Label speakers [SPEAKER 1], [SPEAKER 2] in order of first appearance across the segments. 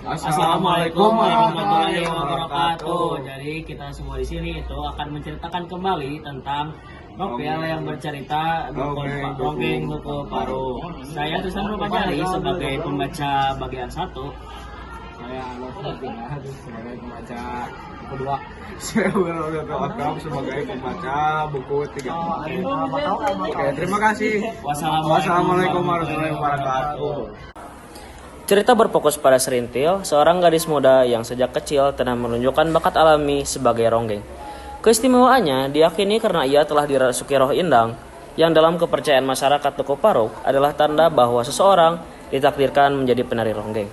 [SPEAKER 1] Assalamualaikum warahmatullahi wabarakatuh. Jadi kita semua di sini itu akan menceritakan kembali tentang novel yang bercerita dongeng buku paruh. Saya Tristan Rupajari sebagai pembaca bagian 1.
[SPEAKER 2] Saya Alor sebagai pembaca buku 2. Saya Akram sebagai pembaca buku 3. Oke, terima kasih. Wassalamualaikum warahmatullahi wabarakatuh.
[SPEAKER 1] Cerita berfokus pada Serintil, seorang gadis muda yang sejak kecil telah menunjukkan bakat alami sebagai ronggeng. Keistimewaannya diyakini karena ia telah dirasuki roh indang, yang dalam kepercayaan masyarakat Tuku Paruk adalah tanda bahwa seseorang ditakdirkan menjadi penari ronggeng.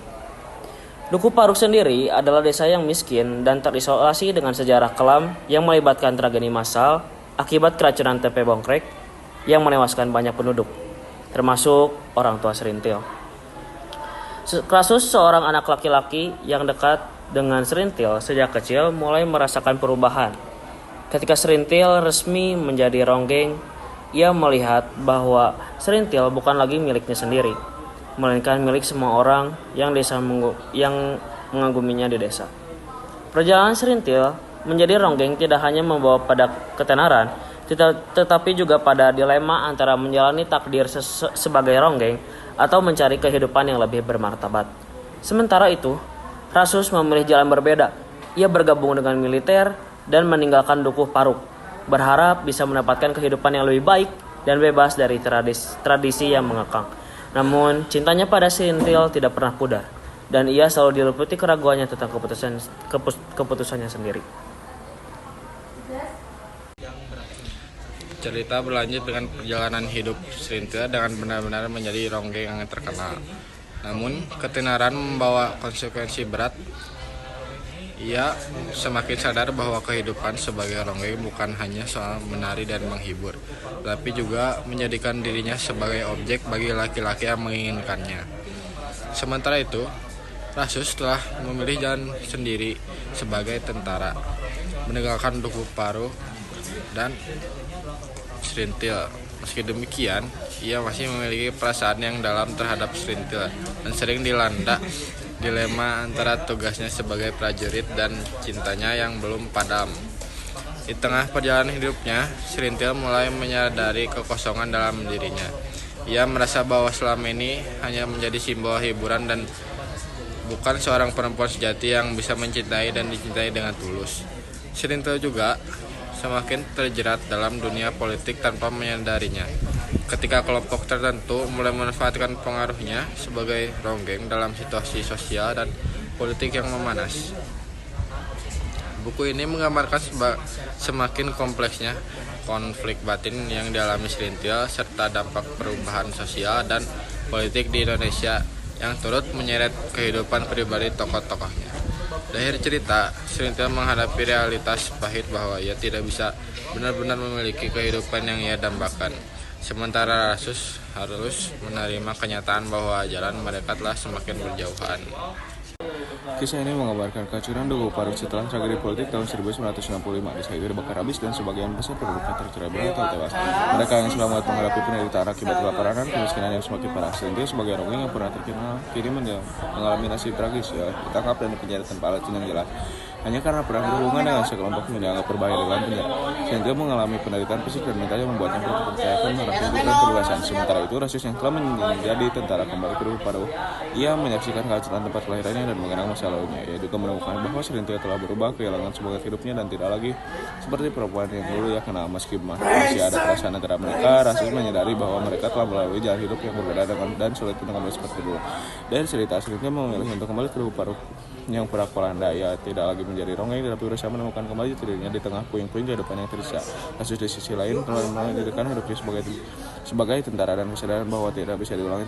[SPEAKER 1] Duku Paruk sendiri adalah desa yang miskin dan terisolasi dengan sejarah kelam yang melibatkan tragedi massal akibat keracunan tempe bongkrek yang menewaskan banyak penduduk, termasuk orang tua Serintil. Kasus seorang anak laki-laki yang dekat dengan Serintil sejak kecil mulai merasakan perubahan. Ketika Serintil resmi menjadi ronggeng, ia melihat bahwa Serintil bukan lagi miliknya sendiri, melainkan milik semua orang yang mengaguminya di desa. Perjalanan Serintil menjadi ronggeng tidak hanya membawa pada ketenaran, tetapi juga pada dilema antara menjalani takdir sebagai ronggeng atau mencari kehidupan yang lebih bermartabat. Sementara itu, Rasus memilih jalan berbeda. Ia bergabung dengan militer dan meninggalkan Dukuh Paruk, berharap bisa mendapatkan kehidupan yang lebih baik dan bebas dari tradisi yang mengekang. Namun, cintanya pada Serintil tidak pernah pudar, dan ia selalu diliputi keraguannya tentang keputusannya sendiri.
[SPEAKER 3] Cerita berlanjut dengan perjalanan hidup Serintil dengan benar-benar menjadi ronggeng yang terkenal. Namun, ketenaran membawa konsekuensi berat. Ia semakin sadar bahwa kehidupan sebagai ronggeng bukan hanya soal menari dan menghibur, tapi juga menjadikan dirinya sebagai objek bagi laki-laki yang menginginkannya. Sementara itu, Rasus telah memilih jalan sendiri sebagai tentara, meninggalkan Dukuh Paruk dan Serintil. Meski demikian, ia masih memiliki perasaan yang dalam terhadap Serintil dan sering dilanda dilema antara tugasnya sebagai prajurit dan cintanya yang belum padam. Di tengah perjalanan hidupnya, Serintil mulai menyadari kekosongan dalam dirinya. Ia merasa bahwa selama ini hanya menjadi simbol hiburan dan bukan seorang perempuan sejati yang bisa mencintai dan dicintai dengan tulus. Serintil juga semakin terjerat dalam dunia politik tanpa menyadarinya. Ketika kelompok tertentu mulai memanfaatkan pengaruhnya sebagai ronggeng dalam situasi sosial dan politik yang memanas. Buku ini menggambarkan semakin kompleksnya konflik batin yang dialami Serintil serta dampak perubahan sosial dan politik di Indonesia yang turut menyeret kehidupan pribadi tokoh-tokohnya. Di akhir cerita, Serintil menghadapi realitas pahit bahwa ia tidak bisa benar-benar memiliki kehidupan yang ia dambakan. Sementara Rasus harus menerima kenyataan bahwa jalan mereka telah semakin berjauhan.
[SPEAKER 2] Kisah ini menggambarkan kehancuran Dukuh Paruk setelah tragedi politik tahun 1965. Desa itu dibakar habis dan sebagian besar penduduknya tercerai berai atau tewas. Mereka yang selamat menghadapi penderitaan akibat kelaparan dan kemiskinan yang semakin parah. Serintil sebagai ronggeng yang pernah terkenal kini mengalami nasib tragis, ditangkap dan dipenjara tanpa alasan yang jelas. Hanya karena pernah berhubungan dengan sekelompok yang dianggap berbahaya dalam penjara. Serintil mengalami penderitaan fisik dan mental yang membuatnya mempercayakan merasa hidup dan kebebasan. Sementara itu, Rasus yang telah menjadi tentara kembali ke Dukuh Paruk. Ia menyaksikan kehancuran tempat kelahirannya dan mengenang masa lalunya. Ia juga menemukan bahwa Serintil telah berubah, kehilangan sebagai hidupnya dan tidak lagi seperti perempuan yang dulu ia kenal. Meski masih ada perasaan antara mereka, Rasus menyadari bahwa mereka telah melalui jalan hidup yang berbeda dan sulit untuk kembali seperti dulu. Dari cerita, Serintil memilih untuk kembali ke Dukuh Paruk yang pernah melanda. Ia tidak lagi menjadi ronggeng, tetapi berusaha menemukan kembali dirinya di tengah puing-puing kehidupan yang tersisa. Kasus di sisi lain telah mendirikan hidupnya sebagai tentara dan kesadaran bahwa tidak bisa diulangi